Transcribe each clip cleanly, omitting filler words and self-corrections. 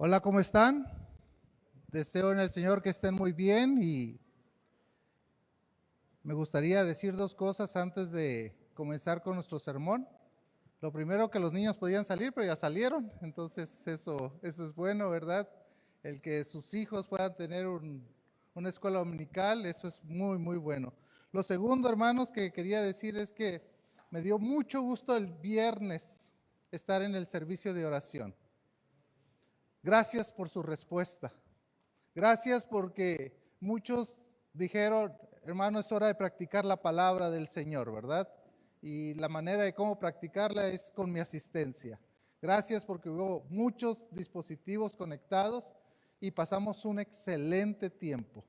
Hola, ¿cómo están? Deseo en el Señor que estén muy bien y me gustaría decir dos cosas antes de comenzar con nuestro sermón. Lo primero, que los niños podían salir, pero ya salieron, entonces eso es bueno, ¿verdad? El que sus hijos puedan tener una escuela dominical, eso es muy, muy bueno. Lo segundo, hermanos, que quería decir es que me dio mucho gusto el viernes estar en el servicio de oración. Gracias por su respuesta. Gracias porque muchos dijeron, hermano, es hora de practicar la palabra del Señor, ¿verdad? Y la manera de cómo practicarla es con mi asistencia. Gracias porque hubo muchos dispositivos conectados y pasamos un excelente tiempo.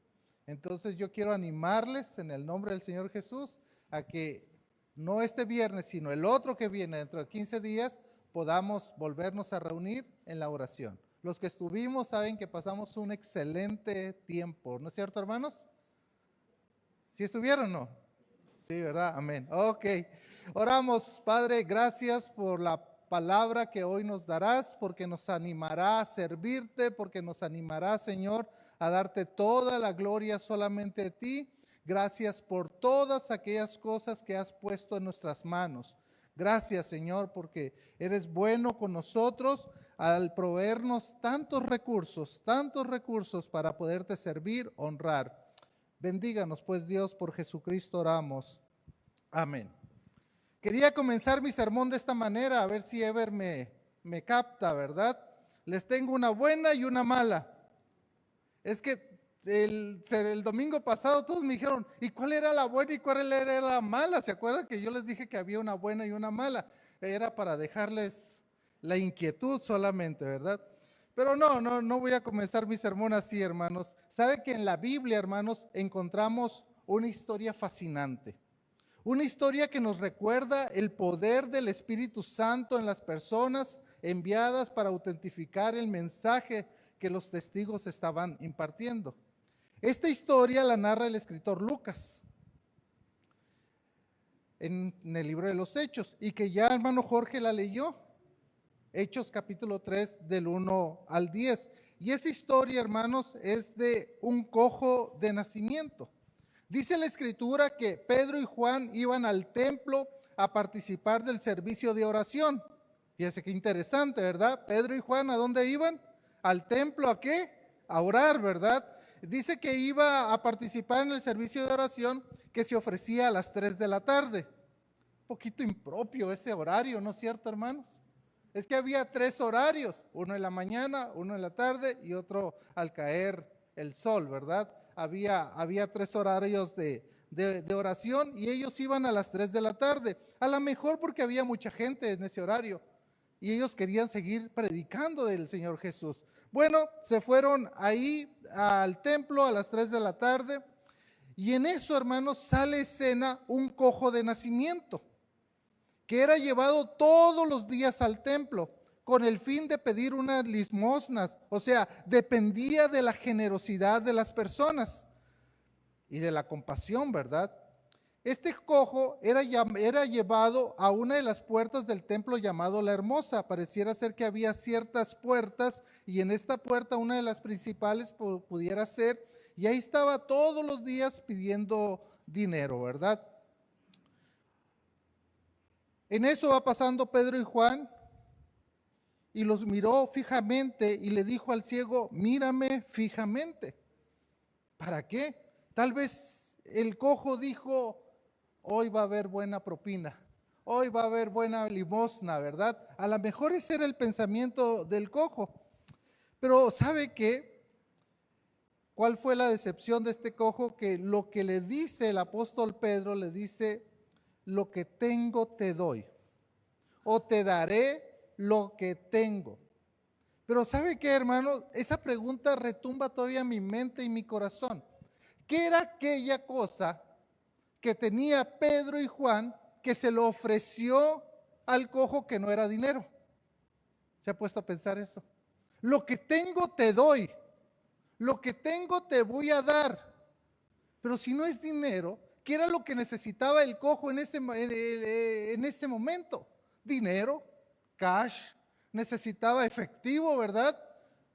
Entonces yo quiero animarles en el nombre del Señor Jesús a que no este viernes, sino el otro que viene dentro de 15 días, podamos volvernos a reunir en la oración. Los que estuvimos saben que pasamos un excelente tiempo, ¿no es cierto, hermanos? ¿Sí estuvieron o no? Sí, ¿verdad? Amén. Ok. Oramos, Padre, gracias por la palabra que hoy nos darás, porque nos animará a servirte, porque nos animará, Señor, a darte toda la gloria solamente a ti. Gracias por todas aquellas cosas que has puesto en nuestras manos. Gracias, Señor, porque eres bueno con nosotros al proveernos tantos recursos para poderte servir, honrar. Bendíganos, pues, Dios, por Jesucristo oramos. Amén. Quería comenzar mi sermón de esta manera, a ver si Ever me capta, ¿verdad? Les tengo una buena y una mala. Es que el domingo pasado todos me dijeron, ¿y cuál era la buena y cuál era la mala? ¿Se acuerdan que yo les dije que había una buena y una mala? Era para dejarles la inquietud solamente, ¿verdad? Pero no voy a comenzar mi sermón así, hermanos. ¿Sabe que en la Biblia, hermanos, encontramos una historia fascinante? Una historia que nos recuerda el poder del Espíritu Santo en las personas enviadas para autentificar el mensaje que los testigos estaban impartiendo. Esta historia la narra el escritor Lucas en el libro de los Hechos y que ya hermano Jorge la leyó. Hechos capítulo 3 del 1 al 10. Y esta historia, hermanos, es de un cojo de nacimiento. Dice la escritura que Pedro y Juan iban al templo a participar del servicio de oración. Fíjense qué interesante, ¿verdad? Pedro y Juan, ¿a dónde iban? Al templo, ¿a qué? A orar, ¿verdad? Dice que iba a participar en el servicio de oración que se ofrecía a las 3 de la tarde. Un poquito impropio ese horario, ¿no es cierto, hermanos? Es que había 3 horarios, uno en la mañana, uno en la tarde y otro al caer el sol, ¿verdad? Había 3 horarios de oración y ellos iban a las 3 de la tarde, a lo mejor porque había mucha gente en ese horario y ellos querían seguir predicando del Señor Jesús. Bueno, se fueron ahí al templo a las 3 de la tarde y en eso, hermanos, sale escena un cojo de nacimiento que era llevado todos los días al templo con el fin de pedir unas limosnas, o sea, dependía de la generosidad de las personas y de la compasión, ¿verdad? Este cojo era llevado a una de las puertas del templo llamado La Hermosa. Pareciera ser que había ciertas puertas y en esta puerta, una de las principales pudiera ser, y ahí estaba todos los días pidiendo dinero, ¿verdad? En eso va pasando Pedro y Juan y los miró fijamente y le dijo al ciego, mírame fijamente. ¿Para qué? Tal vez el cojo dijo, hoy va a haber buena propina, hoy va a haber buena limosna, ¿verdad? A lo mejor ese era el pensamiento del cojo. Pero ¿sabe qué? ¿Cuál fue la decepción de este cojo? Que lo que le dice el apóstol Pedro, le dice, lo que tengo te doy, o te daré lo que tengo. Pero ¿sabe qué, hermano? Esa pregunta retumba todavía en mi mente y mi corazón. ¿Qué era aquella cosa que tenía Pedro y Juan que se lo ofreció al cojo que no era dinero? ¿Se ha puesto a pensar eso? Lo que tengo te doy, lo que tengo te voy a dar. Pero si no es dinero, ¿qué era lo que necesitaba el cojo en este momento? Dinero, cash, necesitaba efectivo, ¿verdad?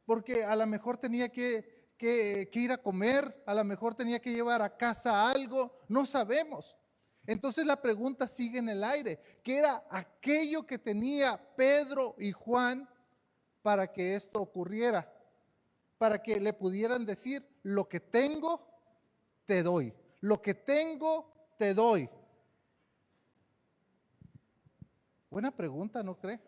porque a lo mejor tenía que ir a comer, a lo mejor tenía que llevar a casa algo, no sabemos. Entonces la pregunta sigue en el aire, ¿qué era aquello que tenía Pedro y Juan para que esto ocurriera? Para que le pudieran decir, lo que tengo, te doy. Lo que tengo, te doy. Buena pregunta, ¿no cree?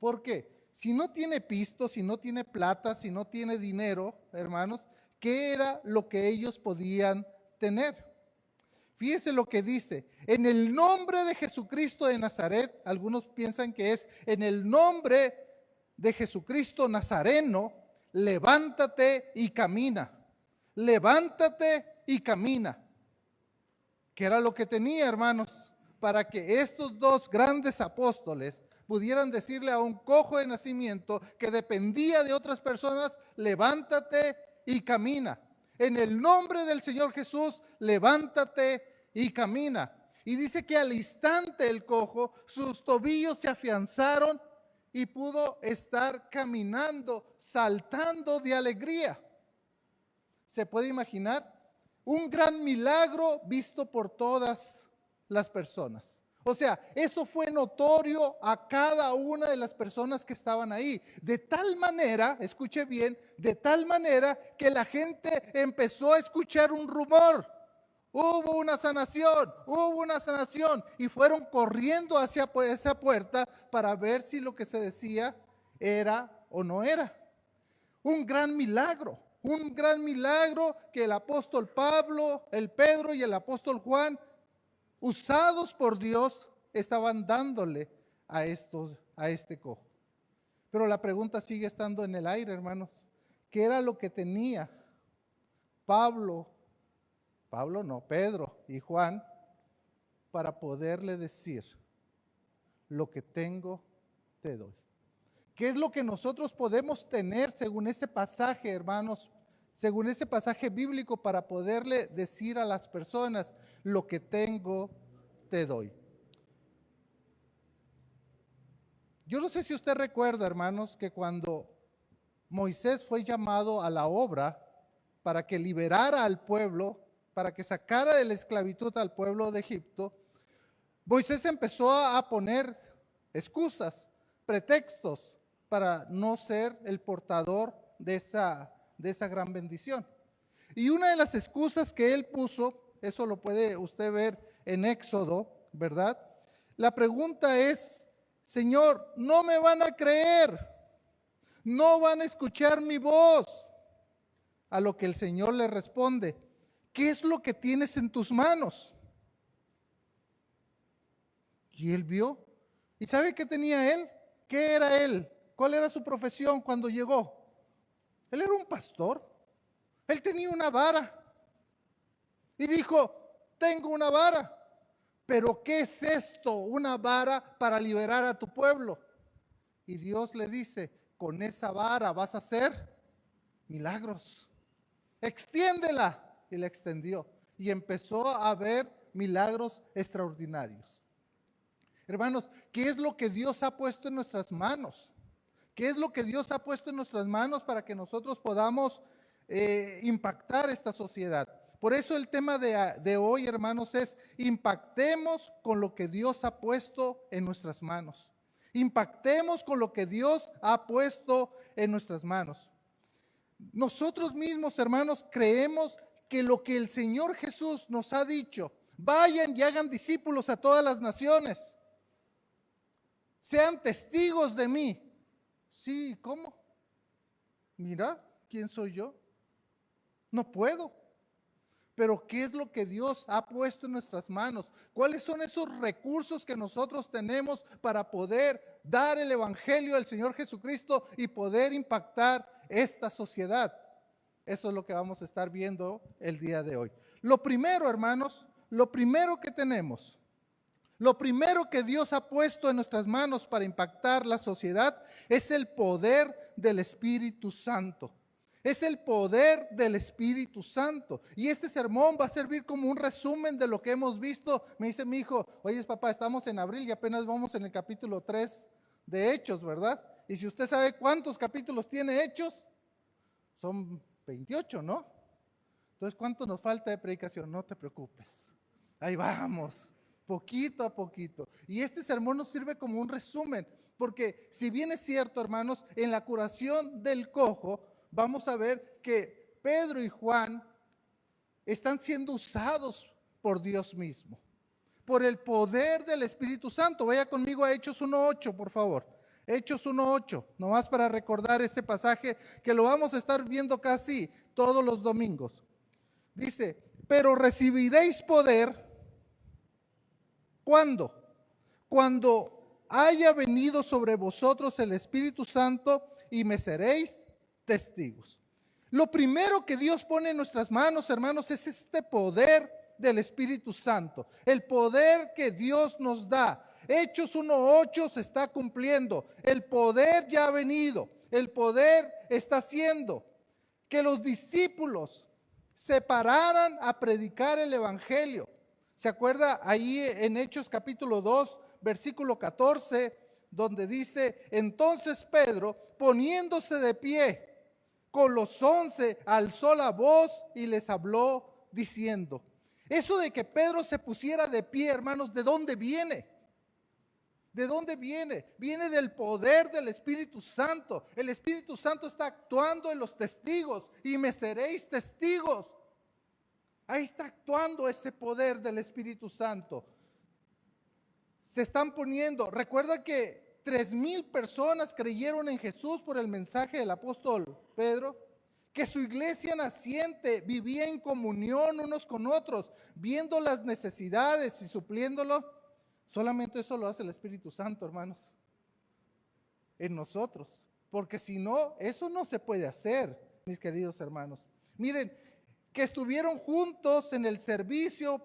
¿Por qué? Si no tiene pisto, si no tiene plata, si no tiene dinero, hermanos, ¿qué era lo que ellos podían tener? Fíjese lo que dice, en el nombre de Jesucristo de Nazaret, algunos piensan que es en el nombre de Jesucristo Nazareno, levántate y camina. Levántate y camina. ¿Qué era lo que tenía, hermanos? Para que estos dos grandes apóstoles pudieran decirle a un cojo de nacimiento que dependía de otras personas, levántate y camina. En el nombre del Señor Jesús, levántate y camina. Y dice que al instante el cojo, sus tobillos se afianzaron y pudo estar caminando, saltando de alegría. ¿Se puede imaginar? Un gran milagro visto por todas las personas. O sea, eso fue notorio a cada una de las personas que estaban ahí. De tal manera, escuche bien, de tal manera que la gente empezó a escuchar un rumor. Hubo una sanación y fueron corriendo hacia esa puerta para ver si lo que se decía era o no era. Un gran milagro que el apóstol Pablo, el Pedro y el apóstol Juan, usados por Dios, estaban dándole a este cojo. Pero la pregunta sigue estando en el aire, hermanos. ¿Qué era lo que tenía Pedro y Juan para poderle decir, lo que tengo, te doy? ¿Qué es lo que nosotros podemos tener según ese pasaje, hermanos? Según ese pasaje bíblico para poderle decir a las personas, lo que tengo, te doy. Yo no sé si usted recuerda, hermanos, que cuando Moisés fue llamado a la obra para que liberara al pueblo, para que sacara de la esclavitud al pueblo de Egipto, Moisés empezó a poner excusas, pretextos para no ser el portador de esa gran bendición. Y una de las excusas que él puso, eso lo puede usted ver en Éxodo, ¿verdad? La pregunta es, Señor, no me van a creer, no van a escuchar mi voz. A lo que el Señor le responde, ¿qué es lo que tienes en tus manos? Y él vio. ¿Y sabe qué tenía él? ¿Qué era él? ¿Cuál era su profesión cuando llegó? Él era un pastor. Él tenía una vara. Y dijo, tengo una vara. ¿Pero qué es esto? Una vara para liberar a tu pueblo. Y Dios le dice, con esa vara vas a hacer milagros. Extiéndela. Y la extendió. Y empezó a ver milagros extraordinarios. Hermanos, ¿qué es lo que Dios ha puesto en nuestras manos? ¿Qué es lo que Dios ha puesto en nuestras manos para que nosotros podamos impactar esta sociedad? Por eso el tema de hoy, hermanos, es impactemos con lo que Dios ha puesto en nuestras manos. Impactemos con lo que Dios ha puesto en nuestras manos. Nosotros mismos, hermanos, creemos que lo que el Señor Jesús nos ha dicho, vayan y hagan discípulos a todas las naciones. Sean testigos de mí. Sí, ¿cómo? Mira, ¿quién soy yo? No puedo. Pero ¿qué es lo que Dios ha puesto en nuestras manos? ¿Cuáles son esos recursos que nosotros tenemos para poder dar el evangelio del Señor Jesucristo y poder impactar esta sociedad? Eso es lo que vamos a estar viendo el día de hoy. Lo primero, hermanos, lo primero que tenemos, lo primero que Dios ha puesto en nuestras manos para impactar la sociedad es el poder del Espíritu Santo. Es el poder del Espíritu Santo. Y este sermón va a servir como un resumen de lo que hemos visto. Me dice mi hijo, oye papá, estamos en abril y apenas vamos en el capítulo 3 de Hechos, ¿verdad? Y si usted sabe cuántos capítulos tiene Hechos, son 28, ¿no? Entonces, ¿cuánto nos falta de predicación? No te preocupes. Ahí vamos, poquito a poquito. Y este sermón nos sirve como un resumen, porque si bien es cierto, hermanos, en la curación del cojo, vamos a ver que Pedro y Juan están siendo usados por Dios mismo, por el poder del Espíritu Santo. Vaya conmigo a Hechos 1:8, por favor. Hechos 1:8, nomás para recordar ese pasaje que lo vamos a estar viendo casi todos los domingos. Dice, pero recibiréis poder, ¿cuándo? Cuando haya venido sobre vosotros el Espíritu Santo y me seréis testigos. Lo primero que Dios pone en nuestras manos, hermanos, es este poder del Espíritu Santo, el poder que Dios nos da. Hechos 1:8 se está cumpliendo, el poder ya ha venido, el poder está haciendo que los discípulos se pararan a predicar el Evangelio. ¿Se acuerda ahí en Hechos capítulo 2, versículo 14, donde dice, entonces Pedro, poniéndose de pie, con los 11 alzó la voz y les habló diciendo. Eso de que Pedro se pusiera de pie, hermanos, ¿de dónde viene? ¿De dónde viene? Viene del poder del Espíritu Santo. El Espíritu Santo está actuando en los testigos y me seréis testigos. Ahí está actuando ese poder del Espíritu Santo. Se están poniendo, recuerda que 3,000 personas creyeron en Jesús por el mensaje del apóstol Pedro, que su iglesia naciente vivía en comunión unos con otros, viendo las necesidades y supliéndolo. Solamente eso lo hace el Espíritu Santo, hermanos, en nosotros, porque si no, eso no se puede hacer, mis queridos hermanos. Miren, que estuvieron juntos en el servicio,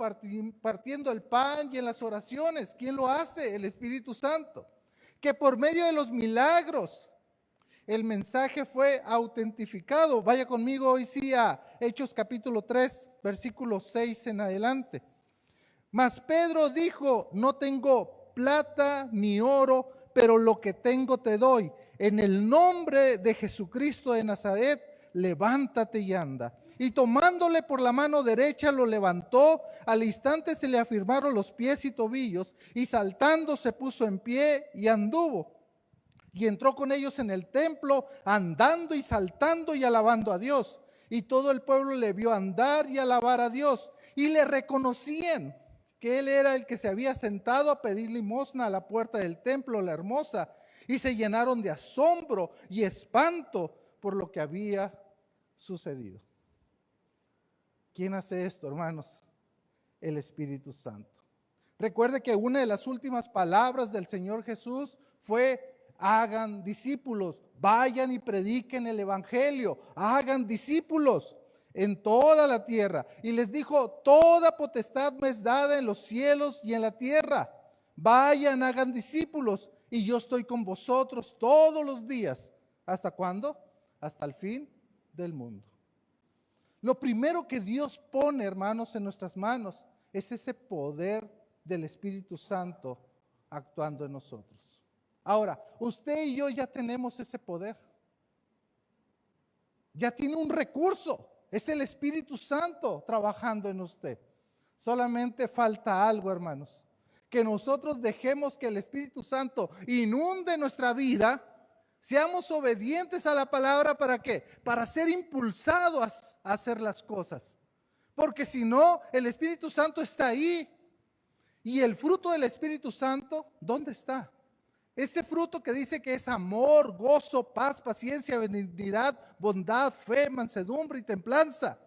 partiendo el pan y en las oraciones. ¿Quién lo hace? El Espíritu Santo. Que por medio de los milagros el mensaje fue autentificado. Vaya conmigo hoy sí a Hechos capítulo 3, versículo 6 en adelante. Mas Pedro dijo, no tengo plata ni oro, pero lo que tengo te doy. En el nombre de Jesucristo de Nazaret, levántate y anda. Y tomándole por la mano derecha lo levantó, al instante se le afirmaron los pies y tobillos, y saltando se puso en pie y anduvo. Y entró con ellos en el templo, andando y saltando y alabando a Dios. Y todo el pueblo le vio andar y alabar a Dios, y le reconocían que él era el que se había sentado a pedir limosna a la puerta del templo, la hermosa, y se llenaron de asombro y espanto por lo que había sucedido. ¿Quién hace esto, hermanos? El Espíritu Santo. Recuerde que una de las últimas palabras del Señor Jesús fue, hagan discípulos, vayan y prediquen el Evangelio, hagan discípulos en toda la tierra. Y les dijo, toda potestad me es dada en los cielos y en la tierra. Vayan, hagan discípulos, y yo estoy con vosotros todos los días. ¿Hasta cuándo? Hasta el fin del mundo. Lo primero que Dios pone, hermanos, en nuestras manos es ese poder del Espíritu Santo actuando en nosotros. Ahora, usted y yo ya tenemos ese poder. Ya tiene un recurso. Es el Espíritu Santo trabajando en usted. Solamente falta algo, hermanos. Que nosotros dejemos que el Espíritu Santo inunde nuestra vida. Seamos obedientes a la palabra, ¿para qué? Para ser impulsados a hacer las cosas. Porque si no, el Espíritu Santo está ahí. Y el fruto del Espíritu Santo, ¿dónde está? Este fruto que dice que es amor, gozo, paz, paciencia, benignidad, bondad, fe, mansedumbre y templanza.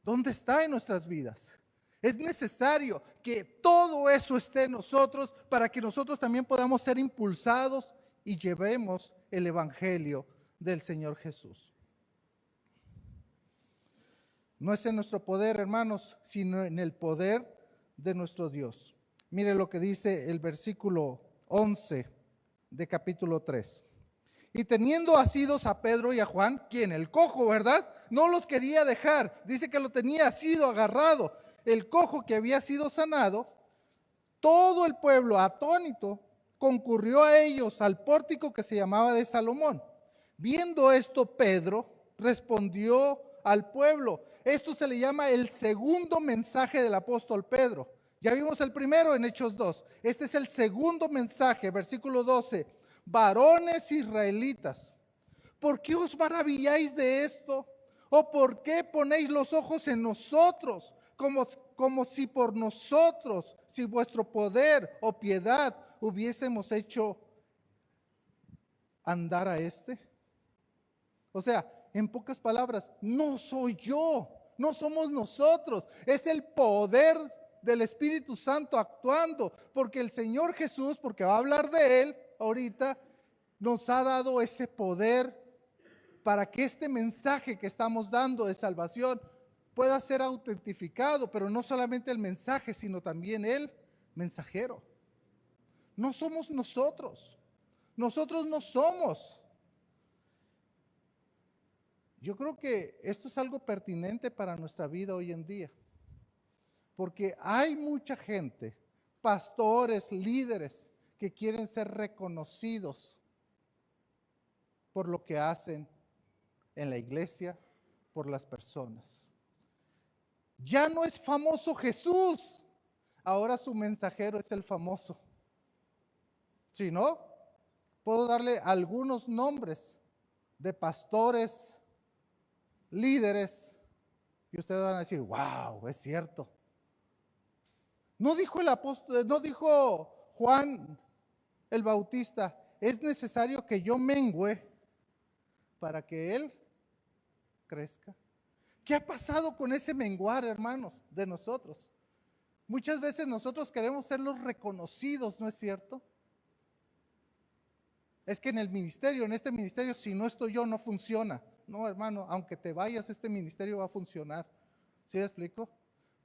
¿Dónde está en nuestras vidas? Es necesario que todo eso esté en nosotros para que nosotros también podamos ser impulsados y llevemos el Evangelio del Señor Jesús. No es en nuestro poder, hermanos, sino en el poder de nuestro Dios. Mire lo que dice el versículo 11 de capítulo 3. Y teniendo asidos a Pedro y a Juan, ¿quién? El cojo, ¿verdad? No los quería dejar. Dice que lo tenía asido, agarrado. El cojo que había sido sanado, todo el pueblo atónito concurrió a ellos al pórtico que se llamaba de Salomón. Viendo esto, Pedro respondió al pueblo. Esto se le llama el segundo mensaje del apóstol Pedro. Ya vimos el primero en Hechos 2. Este es el segundo mensaje, versículo 12. Varones israelitas, ¿por qué os maravilláis de esto? ¿O por qué ponéis los ojos en nosotros, como si por nosotros, si vuestro poder o piedad hubiésemos hecho andar a este? O sea, en pocas palabras, no soy yo, no somos nosotros, es el poder del Espíritu Santo actuando, porque el Señor Jesús, porque va a hablar de Él ahorita, nos ha dado ese poder para que este mensaje que estamos dando de salvación pueda ser autentificado, pero no solamente el mensaje, sino también el mensajero. No somos nosotros no somos. Yo creo que esto es algo pertinente para nuestra vida hoy en día, porque hay mucha gente, pastores, líderes, que quieren ser reconocidos por lo que hacen en la iglesia, por las personas. Ya no es famoso Jesús, ahora su mensajero es el famoso. ¿Sí, no? Puedo darle algunos nombres de pastores, líderes, y ustedes van a decir, wow, es cierto. No dijo el apóstol, no dijo Juan el Bautista, es necesario que yo mengüe para que él crezca. ¿Qué ha pasado con ese menguar, hermanos, de nosotros? Muchas veces nosotros queremos ser los reconocidos, ¿no es cierto? Es que en el ministerio, en este ministerio, si no estoy yo, no funciona. No, hermano, aunque te vayas, este ministerio va a funcionar. ¿Sí me explico?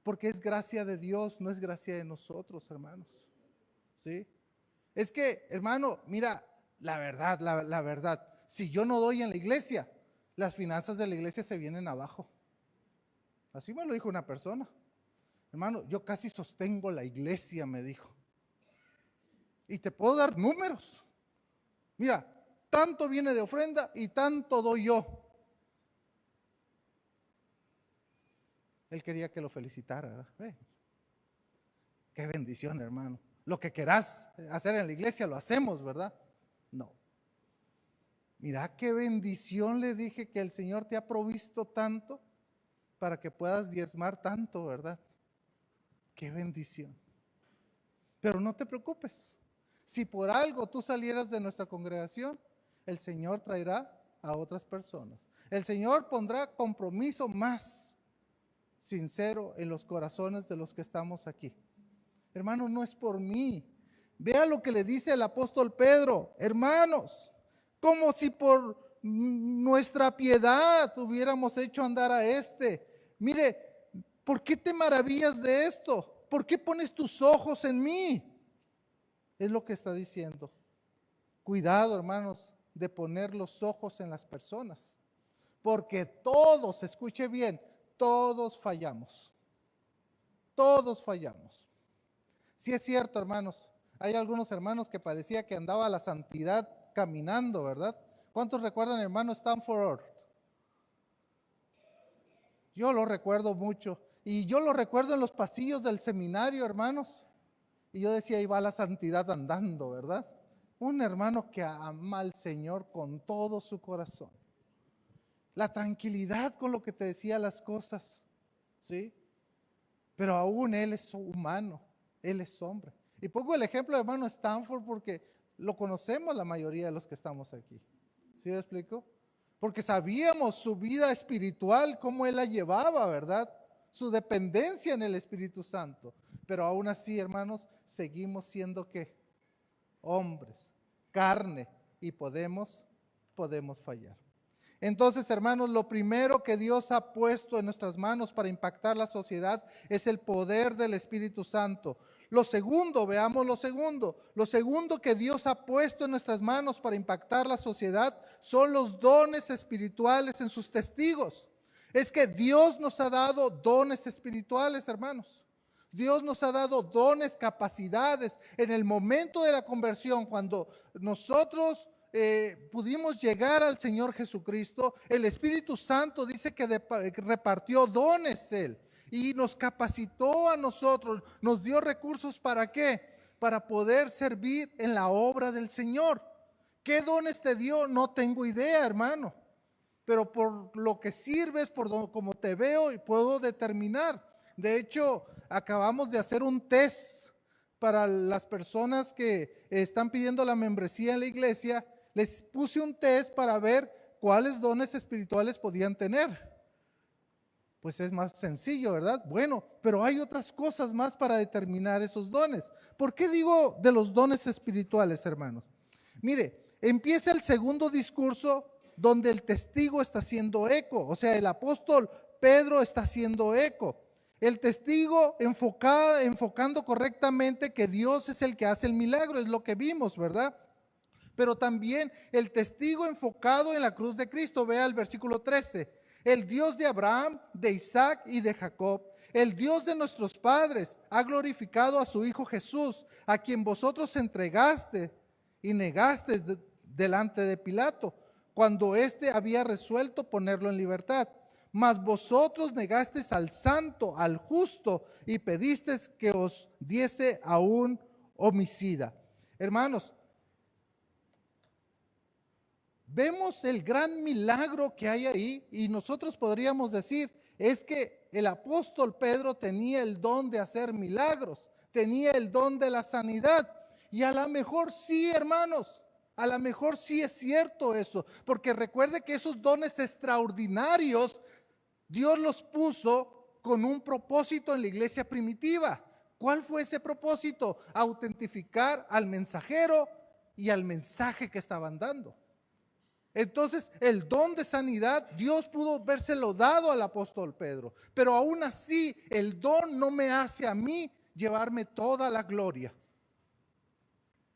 Porque es gracia de Dios, no es gracia de nosotros, hermanos. ¿Sí? Es que, hermano, mira, la verdad, si yo no doy en la iglesia, las finanzas de la iglesia se vienen abajo. Así me lo dijo una persona. Hermano, yo casi sostengo la iglesia, me dijo. Y te puedo dar números. Mira, tanto viene de ofrenda y tanto doy yo. Él quería que lo felicitara, ¿verdad? Qué bendición, hermano. Lo que querás hacer en la iglesia lo hacemos, ¿verdad? No. Mira qué bendición, le dije, que el Señor te ha provisto tanto para que puedas diezmar tanto, ¿verdad? Qué bendición. Pero no te preocupes. Si por algo tú salieras de nuestra congregación, el Señor traerá a otras personas. El Señor pondrá compromiso más sincero en los corazones de los que estamos aquí. Hermano, no es por mí. Vea lo que le dice el apóstol Pedro. Hermanos, como si por nuestra piedad hubiéramos hecho andar a este. Mire, ¿por qué te maravillas de esto? ¿Por qué pones tus ojos en mí? Es lo que está diciendo. Cuidado, hermanos, de poner los ojos en las personas. Porque todos, escuche bien, todos fallamos. Todos fallamos. Sí es cierto, hermanos. Hay algunos hermanos que parecía que andaba a la santidad caminando, ¿verdad? ¿Cuántos recuerdan, hermano Stanford? Yo lo recuerdo mucho. Y yo lo recuerdo en los pasillos del seminario, hermanos. Y yo decía, ahí va la santidad andando, ¿verdad? Un hermano que ama al Señor con todo su corazón. La tranquilidad con lo que te decía las cosas, ¿sí? Pero aún él es humano, él es hombre. Y pongo el ejemplo de hermano Stanford porque lo conocemos la mayoría de los que estamos aquí. ¿Sí me explico? Porque sabíamos su vida espiritual, cómo él la llevaba, ¿verdad? Su dependencia en el Espíritu Santo. Pero aún así, hermanos, seguimos siendo ¿qué? Hombres, carne, y podemos fallar. Entonces, hermanos, lo primero que Dios ha puesto en nuestras manos para impactar la sociedad es el poder del Espíritu Santo. Lo segundo, veamos lo segundo que Dios ha puesto en nuestras manos para impactar la sociedad son los dones espirituales en sus testigos. Es que Dios nos ha dado dones espirituales, hermanos. Dios nos ha dado dones, capacidades. En el momento de la conversión, cuando nosotros pudimos llegar al Señor Jesucristo, el Espíritu Santo dice que repartió dones Él y nos capacitó a nosotros, nos dio recursos. ¿Para qué? Para poder servir en la obra del Señor. ¿Qué dones te dio? No tengo idea, hermano, pero por lo que sirves, como te veo, y puedo determinar. De hecho, acabamos de hacer un test para las personas que están pidiendo la membresía en la iglesia. Les puse un test para ver cuáles dones espirituales podían tener. Pues es más sencillo, ¿verdad? Bueno, pero hay otras cosas más para determinar esos dones. ¿Por qué digo de los dones espirituales, hermanos? Mire, empieza el segundo discurso donde el testigo está haciendo eco, o sea, el apóstol Pedro está haciendo eco. El testigo enfocando correctamente que Dios es el que hace el milagro, es lo que vimos, ¿verdad? Pero también el testigo enfocado en la cruz de Cristo. Vea el versículo 13. El Dios de Abraham, de Isaac y de Jacob, el Dios de nuestros padres, ha glorificado a su Hijo Jesús, a quien vosotros entregaste y negaste delante de Pilato, cuando éste había resuelto ponerlo en libertad. Mas vosotros negasteis al santo, al justo, y pedisteis que os diese a un homicida. Hermanos, vemos el gran milagro que hay ahí y nosotros podríamos decir, es que el apóstol Pedro tenía el don de hacer milagros, tenía el don de la sanidad. Y a lo mejor sí, hermanos, a lo mejor sí es cierto eso, porque recuerde que esos dones extraordinarios Dios los puso con un propósito en la iglesia primitiva. ¿Cuál fue ese propósito? Autentificar al mensajero y al mensaje que estaban dando. Entonces, el don de sanidad, Dios pudo vérselo dado al apóstol Pedro, pero aún así, el don no me hace a mí llevarme toda la gloria.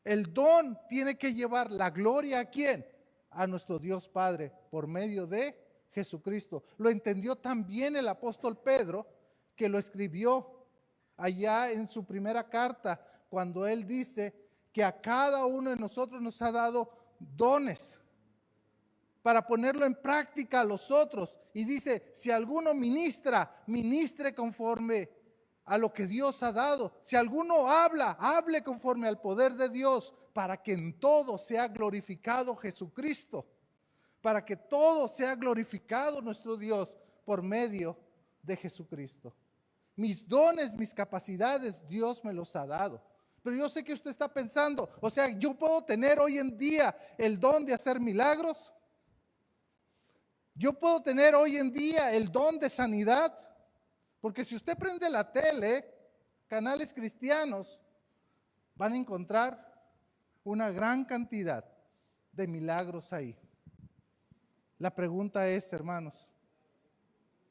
El don tiene que llevar la gloria ¿a quién? A nuestro Dios Padre, por medio de Jesucristo. Lo entendió también el apóstol Pedro, que lo escribió allá en su primera carta, cuando él dice que a cada uno de nosotros nos ha dado dones para ponerlo en práctica a los otros. Y dice, si alguno ministra, ministre conforme a lo que Dios ha dado. Si alguno habla, hable conforme al poder de Dios, para que en todo sea glorificado Jesucristo. Para que todo sea glorificado nuestro Dios por medio de Jesucristo. Mis dones, mis capacidades, Dios me los ha dado. Pero yo sé que usted está pensando, o sea, yo puedo tener hoy en día el don de hacer milagros. Yo puedo tener hoy en día el don de sanidad, porque si usted prende la tele, canales cristianos, van a encontrar una gran cantidad de milagros ahí. La pregunta es, hermanos,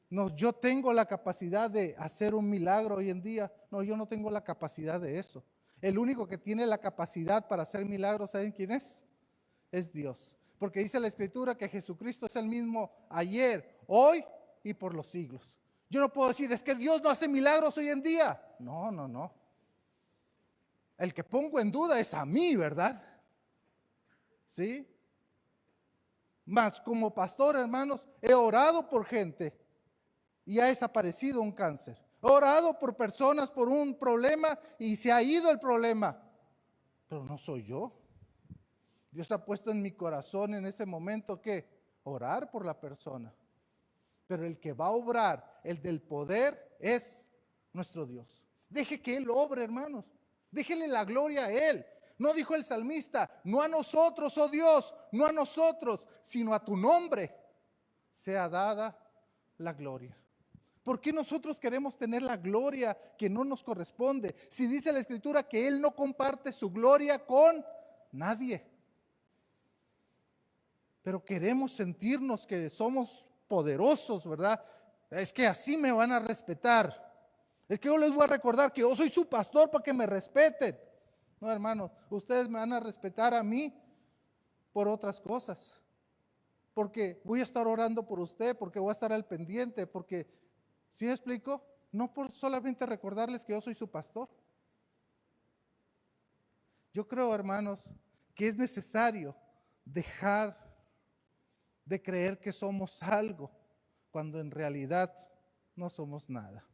no, yo tengo la capacidad de hacer un milagro hoy en día. No, yo no tengo la capacidad de eso. El único que tiene la capacidad para hacer milagros, ¿saben quién es? Es Dios. Porque dice la Escritura que Jesucristo es el mismo ayer, hoy y por los siglos. Yo no puedo decir, es que Dios no hace milagros hoy en día. No, no, no. El que pongo en duda es a mí, ¿verdad? ¿Sí? Mas como pastor, hermanos, he orado por gente y ha desaparecido un cáncer. He orado por personas por un problema y se ha ido el problema. Pero no soy yo. Dios ha puesto en mi corazón en ese momento que orar por la persona. Pero el que va a obrar, el del poder, es nuestro Dios. Deje que Él obre, hermanos. Déjele la gloria a Él. No dijo el salmista, no a nosotros, oh Dios, no a nosotros, sino a tu nombre sea dada la gloria. ¿Por qué nosotros queremos tener la gloria que no nos corresponde? Si dice la Escritura que Él no comparte su gloria con nadie. Pero queremos sentirnos que somos poderosos, ¿verdad? Es que así me van a respetar. Es que yo les voy a recordar que yo soy su pastor para que me respeten. No, hermano, ustedes me van a respetar a mí por otras cosas. Porque voy a estar orando por usted, porque voy a estar al pendiente, porque, ¿sí me explico? no por solamente recordarles que yo soy su pastor. Yo creo, hermanos, que es necesario dejar de creer que somos algo cuando en realidad no somos nada.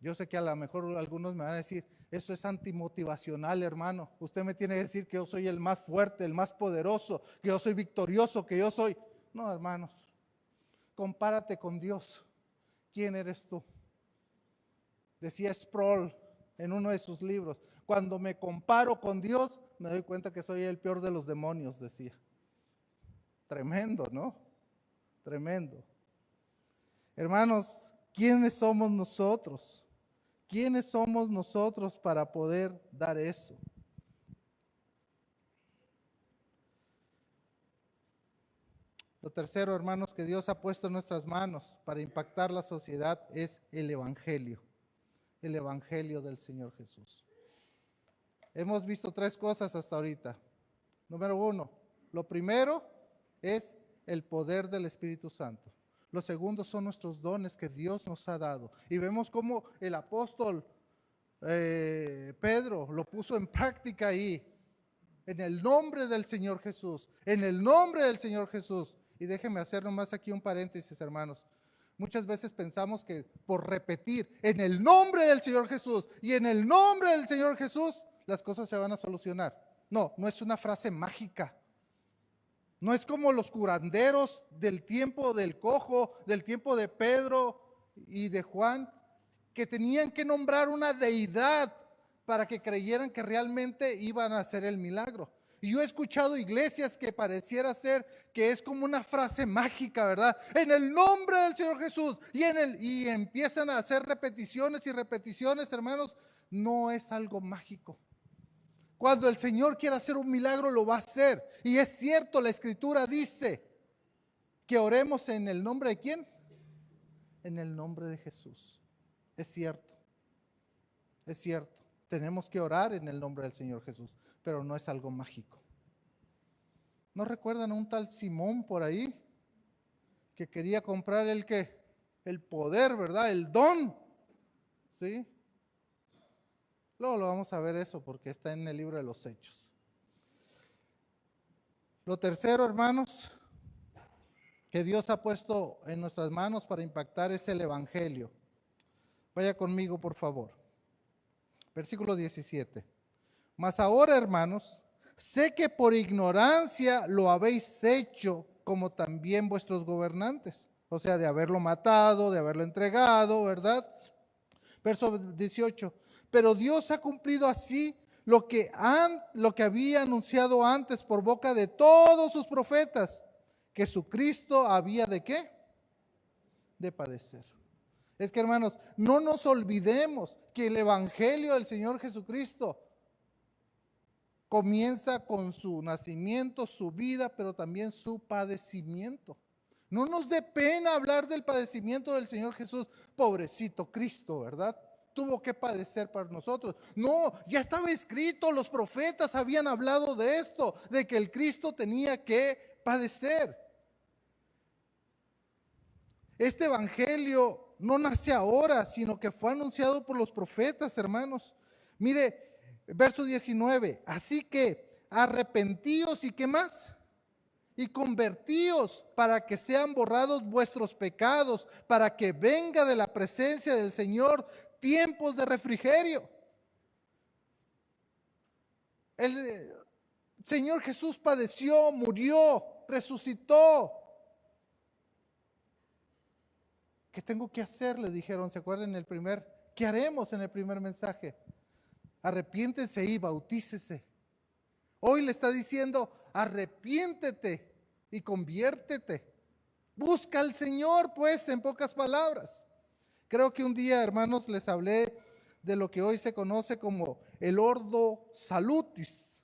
Yo sé que a lo mejor algunos me van a decir, eso es antimotivacional, hermano. Usted me tiene que decir que yo soy el más fuerte, el más poderoso, que yo soy victorioso, que yo soy... No, hermanos, compárate con Dios. ¿Quién eres tú? Decía Sproul en uno de sus libros, cuando me comparo con Dios, me doy cuenta que soy el peor de los demonios, decía. Tremendo, ¿no? Tremendo. Hermanos, ¿quiénes somos nosotros? ¿Quiénes somos nosotros para poder dar eso? Lo tercero, hermanos, que Dios ha puesto en nuestras manos para impactar la sociedad es el Evangelio del Señor Jesús. Hemos visto tres cosas hasta ahorita. Número uno, lo primero es el poder del Espíritu Santo. Lo segundo son nuestros dones que Dios nos ha dado. Y vemos cómo el apóstol Pedro lo puso en práctica ahí. En el nombre del Señor Jesús. En el nombre del Señor Jesús. Y déjenme hacer nomás aquí un paréntesis, hermanos. Muchas veces pensamos que por repetir en el nombre del Señor Jesús y en el nombre del Señor Jesús, las cosas se van a solucionar. No, no es una frase mágica. No es como los curanderos del tiempo del cojo, del tiempo de Pedro y de Juan, que tenían que nombrar una deidad para que creyeran que realmente iban a hacer el milagro. Y yo he escuchado iglesias que pareciera ser que es como una frase mágica, ¿verdad? En el nombre del Señor Jesús. Y empiezan a hacer repeticiones y repeticiones, hermanos. No es algo mágico. Cuando el Señor quiere hacer un milagro, lo va a hacer. Y es cierto, la Escritura dice que oremos en el nombre de ¿quién? En el nombre de Jesús. Es cierto. Es cierto. Tenemos que orar en el nombre del Señor Jesús, pero no es algo mágico. ¿No recuerdan a un tal Simón por ahí que quería comprar el qué? El poder, ¿verdad? El don. ¿Sí? Luego lo vamos a ver eso porque está en el libro de los Hechos. Lo tercero, hermanos, que Dios ha puesto en nuestras manos para impactar es el Evangelio. Vaya conmigo, por favor. Versículo 17. Mas ahora, hermanos, sé que por ignorancia lo habéis hecho, como también vuestros gobernantes. O sea, de haberlo matado, de haberlo entregado, ¿verdad? Verso 18. Pero Dios ha cumplido así lo que había anunciado antes por boca de todos sus profetas, que su Cristo había ¿de qué? De padecer. Es que, hermanos, no nos olvidemos que el Evangelio del Señor Jesucristo comienza con su nacimiento, su vida, pero también su padecimiento. No nos dé pena hablar del padecimiento del Señor Jesús. Pobrecito Cristo, ¿verdad? Tuvo que padecer para nosotros. No, ya estaba escrito, los profetas habían hablado de esto, de que el Cristo tenía que padecer. Este evangelio no nace ahora, sino que fue anunciado por los profetas, hermanos. Mire, verso 19, así que arrepentíos y ¿qué más? Y convertíos para que sean borrados vuestros pecados, para que venga de la presencia del Señor tiempos de refrigerio. El Señor Jesús padeció, murió, resucitó. ¿Qué tengo que hacer? Le dijeron, ¿se acuerdan qué haremos en el primer mensaje? Arrepiéntense y bautícese. Hoy le está diciendo, arrepiéntete y conviértete. Busca al Señor, pues, en pocas palabras. Creo que un día, hermanos, les hablé de lo que hoy se conoce como el ordo salutis.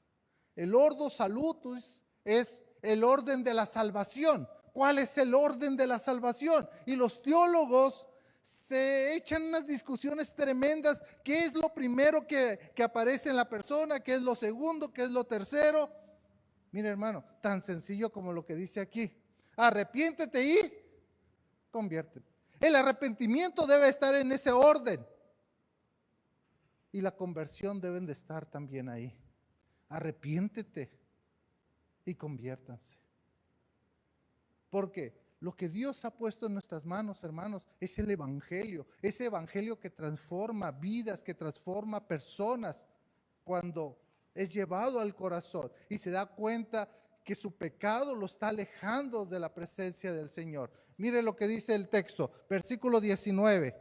El ordo salutis es el orden de la salvación. ¿Cuál es el orden de la salvación? Y los teólogos se echan unas discusiones tremendas. ¿Qué es lo primero que aparece en la persona? ¿Qué es lo segundo? ¿Qué es lo tercero? Mire, hermano, tan sencillo como lo que dice aquí. Arrepiéntete y conviértete. El arrepentimiento debe estar en ese orden. Y la conversión deben de estar también ahí. Arrepiéntete y conviértanse. Porque lo que Dios ha puesto en nuestras manos, hermanos, es el evangelio. Ese evangelio que transforma vidas, que transforma personas cuando es llevado al corazón y se da cuenta que su pecado lo está alejando de la presencia del Señor. Mire lo que dice el texto, versículo 19.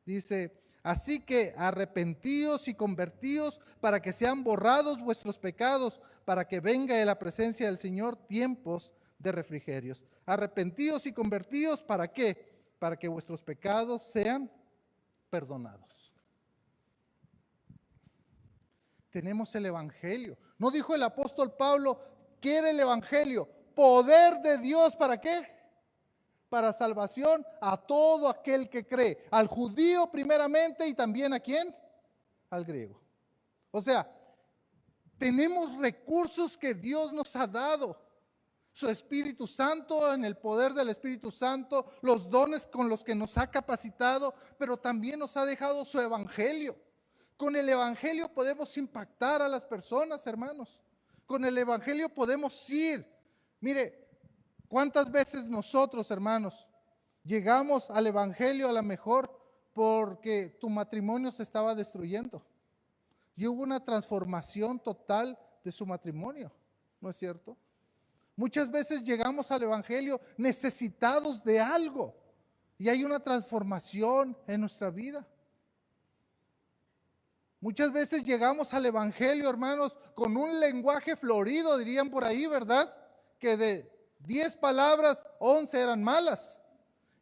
Dice: así que arrepentíos y convertíos para que sean borrados vuestros pecados, para que venga de la presencia del Señor tiempos de refrigerios. Arrepentíos y convertíos, ¿para qué? Para que vuestros pecados sean perdonados. Tenemos el evangelio. ¿No dijo el apóstol Pablo que era el evangelio? Poder de Dios, ¿para qué? Para salvación a todo aquel que cree, al judío primeramente y también ¿a quién? Al griego. O sea, tenemos recursos que Dios nos ha dado. Su Espíritu Santo, en el poder del Espíritu Santo, los dones con los que nos ha capacitado, pero también nos ha dejado su evangelio. Con el evangelio podemos impactar a las personas, hermanos. Con el evangelio podemos ir. Mire, ¿cuántas veces nosotros, hermanos, llegamos al evangelio a lo mejor porque tu matrimonio se estaba destruyendo y hubo una transformación total de su matrimonio? ¿No es cierto? Muchas veces llegamos al evangelio necesitados de algo y hay una transformación en nuestra vida. Muchas veces llegamos al evangelio, hermanos, con un lenguaje florido, dirían por ahí, ¿verdad? Que de 10 palabras, 11 eran malas.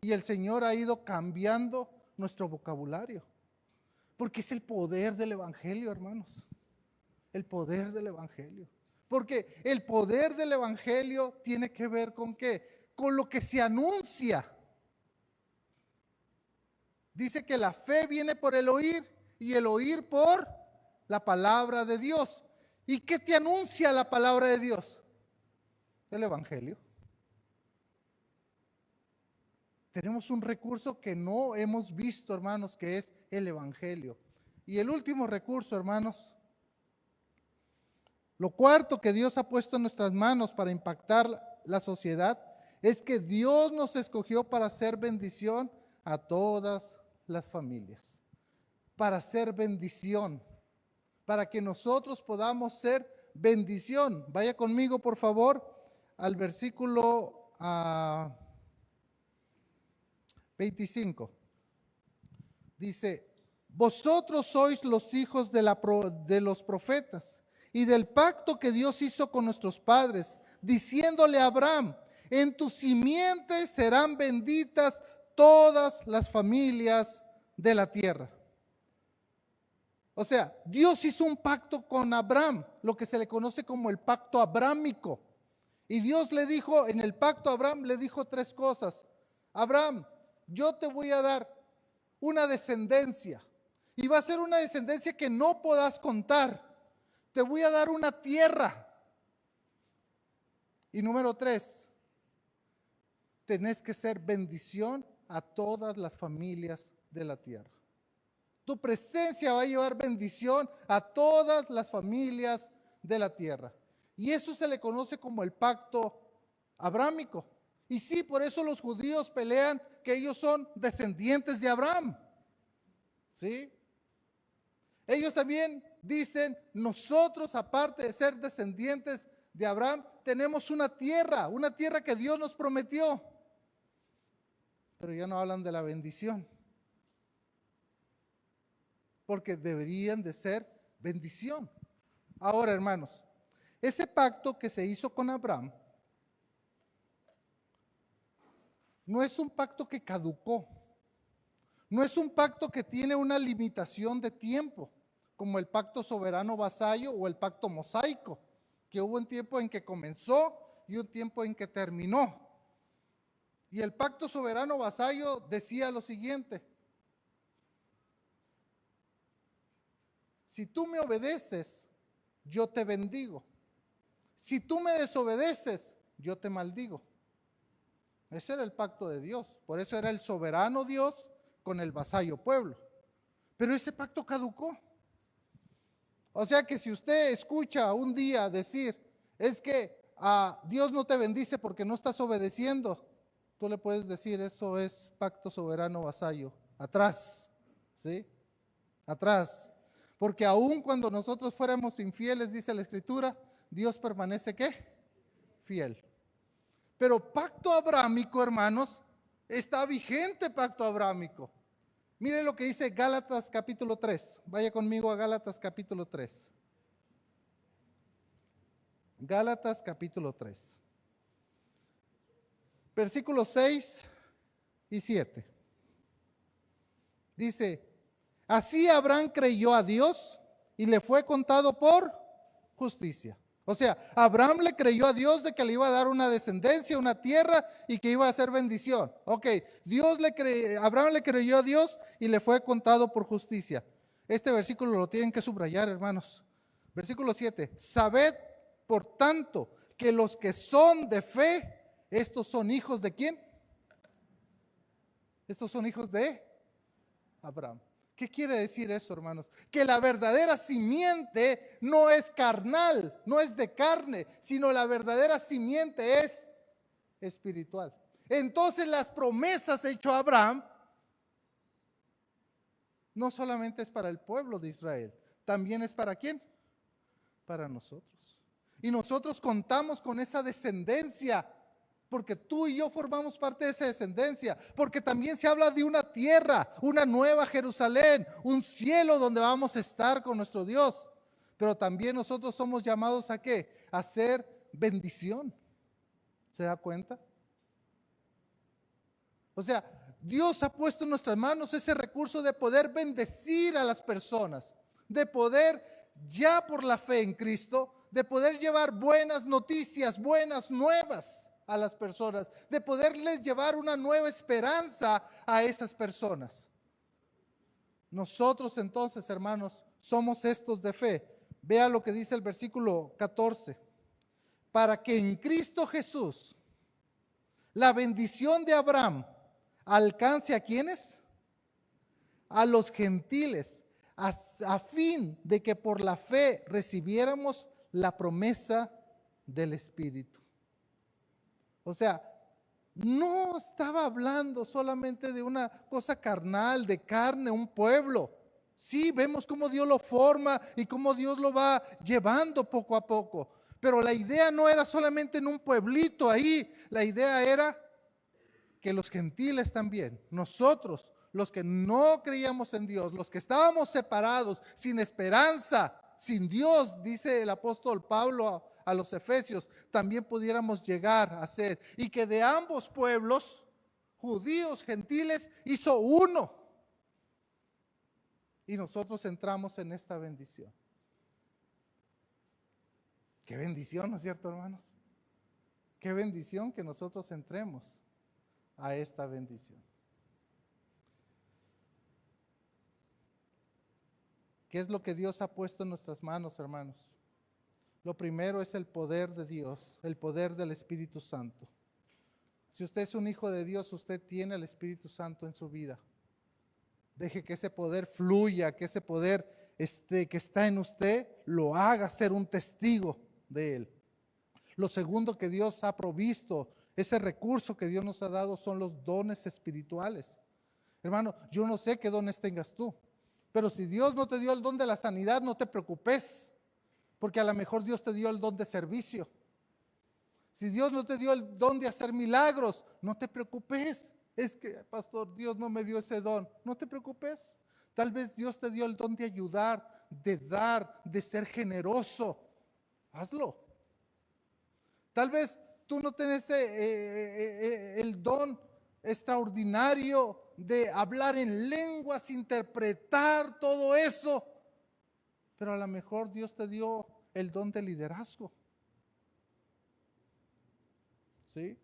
Y el Señor ha ido cambiando nuestro vocabulario. Porque es el poder del evangelio, hermanos. El poder del evangelio. Porque el poder del evangelio tiene que ver con ¿qué? Con lo que se anuncia. Dice que la fe viene por el oír y el oír por la palabra de Dios. ¿Y qué te anuncia la palabra de Dios? El evangelio. Tenemos un recurso que no hemos visto, hermanos, que es el evangelio. Y el último recurso, hermanos, lo cuarto que Dios ha puesto en nuestras manos para impactar la sociedad, es que Dios nos escogió para hacer bendición a todas las familias. Para hacer bendición, para que nosotros podamos ser bendición. Vaya conmigo, por favor, al versículo 25. Dice: vosotros sois los hijos de los profetas y del pacto que Dios hizo con nuestros padres, diciéndole a Abraham: en tu simiente serán benditas todas las familias de la tierra. O sea, Dios hizo un pacto con Abraham, lo que se le conoce como el pacto abrámico. Y Dios le dijo, en el pacto a Abraham le dijo 3 cosas. Abraham, yo te voy a dar una descendencia. Y va a ser una descendencia que no podás contar. Te voy a dar una tierra. Y número 3, tenés que ser bendición a todas las familias de la tierra. Tu presencia va a llevar bendición a todas las familias de la tierra. Y eso se le conoce como el pacto abrámico. Y sí, por eso los judíos pelean que ellos son descendientes de Abraham. ¿Sí? Ellos también dicen, nosotros aparte de ser descendientes de Abraham, tenemos una tierra que Dios nos prometió. Pero ya no hablan de la bendición. Porque deberían de ser bendición. Ahora, hermanos, ese pacto que se hizo con Abraham no es un pacto que caducó, no es un pacto que tiene una limitación de tiempo, como el pacto soberano vasallo o el pacto mosaico, que hubo un tiempo en que comenzó y un tiempo en que terminó. Y el pacto soberano vasallo decía lo siguiente: si tú me obedeces, yo te bendigo. Si tú me desobedeces, yo te maldigo. Ese era el pacto de Dios. Por eso era el soberano Dios con el vasallo pueblo. Pero ese pacto caducó. O sea que si usted escucha un día decir, es que Dios no te bendice porque no estás obedeciendo, tú le puedes decir, eso es pacto soberano vasallo. Atrás, ¿sí? Atrás. Porque aun cuando nosotros fuéramos infieles, dice la Escritura, Dios permanece ¿qué? Fiel. Pero pacto abrámico, hermanos, está vigente pacto abrámico. Mire lo que dice Gálatas capítulo 3. Vaya conmigo a Gálatas capítulo 3. Gálatas capítulo 3. Versículos 6 y 7. Dice, así Abraham creyó a Dios y le fue contado por justicia. O sea, Abraham le creyó a Dios de que le iba a dar una descendencia, una tierra y que iba a hacer bendición. Ok, Abraham le creyó a Dios y le fue contado por justicia. Este versículo lo tienen que subrayar, hermanos. Versículo 7. Sabed, por tanto, que los que son de fe, estos son hijos ¿de quién? Estos son hijos de Abraham. ¿Qué quiere decir eso, hermanos? Que la verdadera simiente no es carnal, no es de carne, sino la verdadera simiente es espiritual. Entonces las promesas hechas a Abraham no solamente es para el pueblo de Israel, también es para ¿quién? Para nosotros. Y nosotros contamos con esa descendencia, porque tú y yo formamos parte de esa descendencia, porque también se habla de una tierra, una nueva Jerusalén, un cielo donde vamos a estar con nuestro Dios, pero también nosotros somos llamados ¿a qué? A hacer bendición. ¿Se da cuenta? O sea, Dios ha puesto en nuestras manos ese recurso de poder bendecir a las personas, de poder ya por la fe en Cristo, de poder llevar buenas noticias, buenas nuevas a las personas, de poderles llevar una nueva esperanza a esas personas. Nosotros entonces, hermanos, somos estos de fe. Vea lo que dice el versículo 14. Para que en Cristo Jesús la bendición de Abraham alcance ¿a quiénes? A los gentiles, a fin de que por la fe recibiéramos la promesa del Espíritu. O sea, no estaba hablando solamente de una cosa carnal, de carne, un pueblo. Sí, vemos cómo Dios lo forma y cómo Dios lo va llevando poco a poco. Pero la idea no era solamente en un pueblito ahí, la idea era que los gentiles también, nosotros, los que no creíamos en Dios, los que estábamos separados, sin esperanza, sin Dios, dice el apóstol Pablo a los Efesios, también pudiéramos llegar a ser, y que de ambos pueblos, judíos, gentiles, hizo uno. Y nosotros entramos en esta bendición. Qué bendición, ¿no es cierto, hermanos? Qué bendición que nosotros entremos a esta bendición. ¿Qué es lo que Dios ha puesto en nuestras manos, hermanos? Lo primero es el poder de Dios, el poder del Espíritu Santo. Si usted es un hijo de Dios, usted tiene el Espíritu Santo en su vida. Deje que ese poder fluya, que ese poder que está en usted lo haga ser un testigo de Él. Lo segundo que Dios ha provisto, ese recurso que Dios nos ha dado, son los dones espirituales. Hermano, yo no sé qué dones tengas tú, pero si Dios no te dio el don de la sanidad, no te preocupes, porque a lo mejor Dios te dio el don de servicio. Si Dios no te dio el don de hacer milagros, no te preocupes. Es que, pastor, Dios no me dio ese don. No te preocupes. Tal vez Dios te dio el don de ayudar, de dar, de ser generoso. Hazlo. Tal vez tú no tienes el don extraordinario de hablar en lenguas, interpretar todo eso, pero a lo mejor Dios te dio el don de liderazgo. ¿Sí?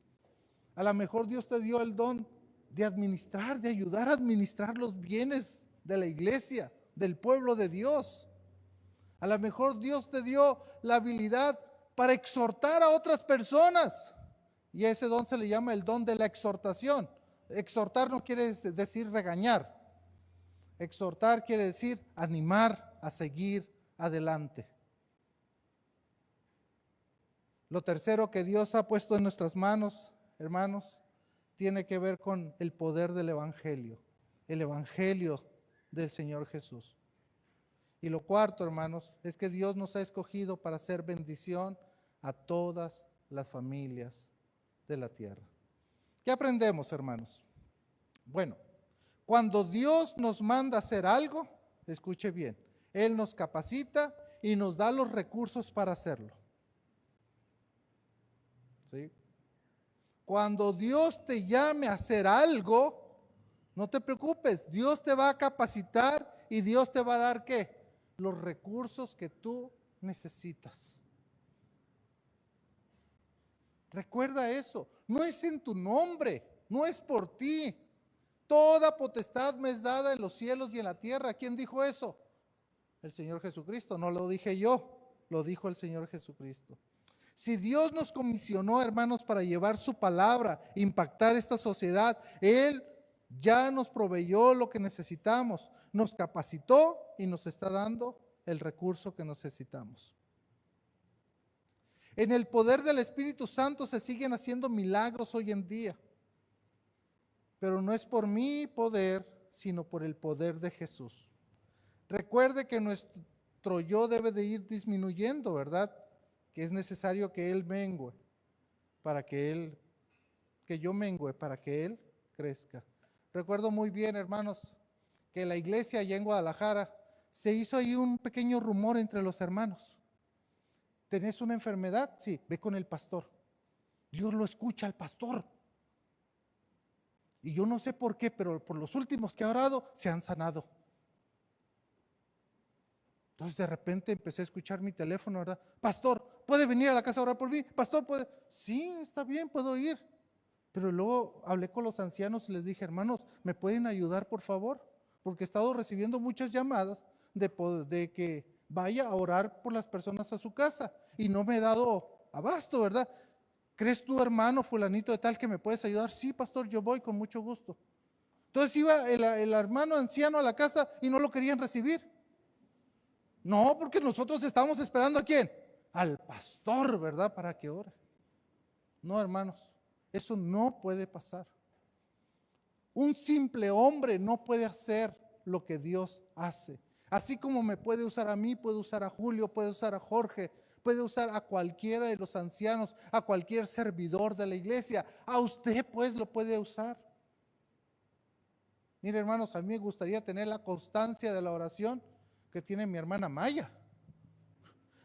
A lo mejor Dios te dio el don de administrar, de ayudar a administrar los bienes de la iglesia, del pueblo de Dios. A lo mejor Dios te dio la habilidad para exhortar a otras personas. Y ese don se le llama el don de la exhortación. Exhortar no quiere decir regañar. Exhortar quiere decir animar a seguir adelante. Lo tercero que Dios ha puesto en nuestras manos, hermanos, tiene que ver con el poder del Evangelio. El Evangelio del Señor Jesús. Y lo cuarto, hermanos, es que Dios nos ha escogido para hacer bendición a todas las familias de la tierra. ¿Qué aprendemos, hermanos? Bueno, cuando Dios nos manda a hacer algo, escuche bien, Él nos capacita y nos da los recursos para hacerlo. ¿Sí? Cuando Dios te llame a hacer algo, no te preocupes, Dios te va a capacitar y Dios te va a dar ¿qué? Los recursos que tú necesitas. Recuerda eso, no es en tu nombre, no es por ti. Toda potestad me es dada en los cielos y en la tierra. ¿Quién dijo eso? El Señor Jesucristo, no lo dije yo, lo dijo el Señor Jesucristo. Si Dios nos comisionó, hermanos, para llevar su palabra, impactar esta sociedad, Él ya nos proveyó lo que necesitamos, nos capacitó y nos está dando el recurso que necesitamos. En el poder del Espíritu Santo se siguen haciendo milagros hoy en día, pero no es por mi poder, sino por el poder de Jesús. Recuerde que nuestro yo debe de ir disminuyendo, ¿verdad? Que es necesario que Él mengue para que yo mengue para que Él crezca. Recuerdo muy bien, hermanos, que la iglesia allá en Guadalajara se hizo ahí un pequeño rumor entre los hermanos. ¿Tenés una enfermedad? Sí, ve con el pastor. Dios lo escucha al pastor. Y yo no sé por qué, pero por los últimos que ha orado se han sanado. Entonces de repente empecé a escuchar mi teléfono, ¿verdad? Pastor, ¿puede venir a la casa a orar por mí? Pastor, ¿puede? Sí, está bien, puedo ir. Pero luego hablé con los ancianos y les dije, hermanos, ¿me pueden ayudar por favor? Porque he estado recibiendo muchas llamadas de que vaya a orar por las personas a su casa y no me he dado abasto, ¿verdad? ¿Crees tú, hermano fulanito de tal, que me puedes ayudar? Sí, pastor, yo voy con mucho gusto. Entonces iba el hermano anciano a la casa y no lo querían recibir. No, porque nosotros estamos esperando ¿a quién? Al pastor, ¿verdad? Para que ore. No, hermanos, eso no puede pasar. Un simple hombre no puede hacer lo que Dios hace. Así como me puede usar a mí, puede usar a Julio, puede usar a Jorge, puede usar a cualquiera de los ancianos, a cualquier servidor de la iglesia. A usted pues lo puede usar. Mire, hermanos, a mí me gustaría tener la constancia de la oración que tiene mi hermana Maya.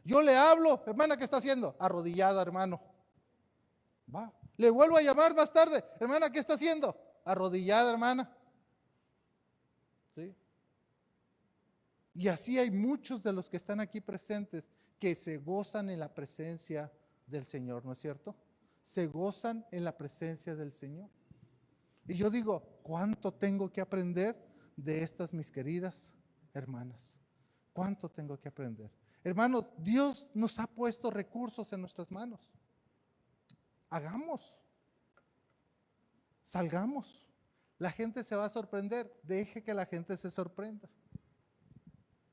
Yo le hablo, hermana, ¿qué está haciendo? Arrodillada, hermano. Va. Le vuelvo a llamar más tarde, hermana, ¿qué está haciendo? Arrodillada, hermana. ¿Sí? Y así hay muchos de los que están aquí presentes que se gozan en la presencia del Señor, ¿no es cierto? Se gozan en la presencia del Señor. Y yo digo, ¿cuánto tengo que aprender de estas mis queridas hermanas? ¿Cuánto tengo que aprender? Hermanos, Dios nos ha puesto recursos en nuestras manos. Hagamos. Salgamos. La gente se va a sorprender. Deje que la gente se sorprenda.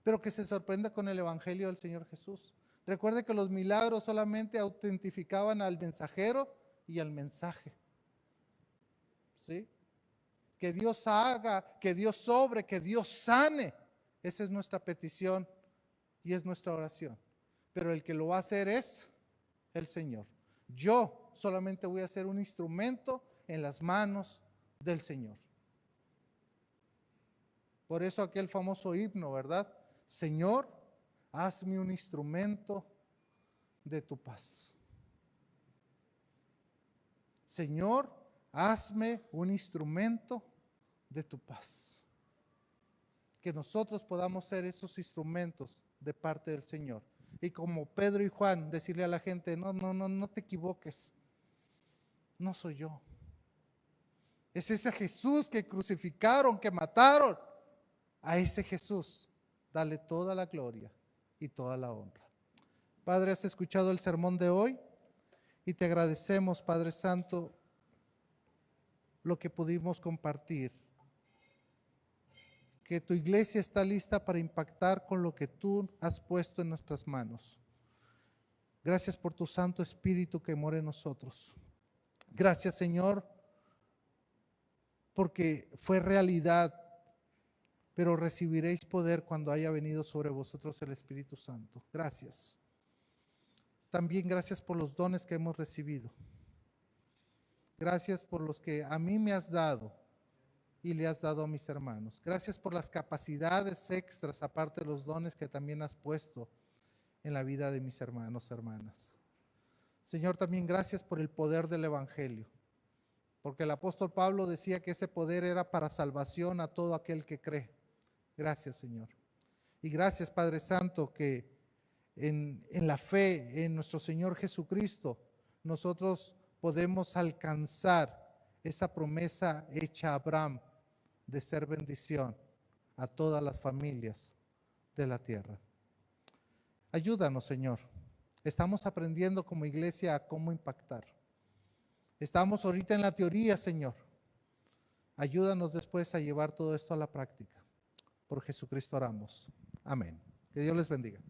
Pero que se sorprenda con el Evangelio del Señor Jesús. Recuerde que los milagros solamente autentificaban al mensajero y al mensaje. ¿Sí? Que Dios haga, que Dios obre, que Dios sane. Esa es nuestra petición y es nuestra oración. Pero el que lo va a hacer es el Señor. Yo solamente voy a ser un instrumento en las manos del Señor. Por eso aquel famoso himno, ¿verdad? Señor, hazme un instrumento de tu paz. Señor, hazme un instrumento de tu paz. Que nosotros podamos ser esos instrumentos de parte del Señor. Y como Pedro y Juan, decirle a la gente, no te equivoques. No soy yo. Es ese Jesús que crucificaron, que mataron. A ese Jesús, dale toda la gloria y toda la honra. Padre, ¿has escuchado el sermón de hoy? Y te agradecemos, Padre Santo, lo que pudimos compartir. Que tu iglesia está lista para impactar con lo que tú has puesto en nuestras manos. Gracias por tu Santo Espíritu que mora en nosotros. Gracias, Señor, porque fue realidad, pero recibiréis poder cuando haya venido sobre vosotros el Espíritu Santo. Gracias. También gracias por los dones que hemos recibido. Gracias por los que a mí me has dado y le has dado a mis hermanos. Gracias por las capacidades extras, aparte de los dones que también has puesto en la vida de mis hermanos, hermanas. Señor, también gracias por el poder del Evangelio, porque el apóstol Pablo decía que ese poder era para salvación a todo aquel que cree. Gracias, Señor. Y gracias, Padre Santo, que en la fe en nuestro Señor Jesucristo, nosotros podemos alcanzar esa promesa hecha a Abraham de ser bendición a todas las familias de la tierra. Ayúdanos, Señor. Estamos aprendiendo como iglesia a cómo impactar. Estamos ahorita en la teoría, Señor. Ayúdanos después a llevar todo esto a la práctica. Por Jesucristo oramos. Amén. Que Dios les bendiga.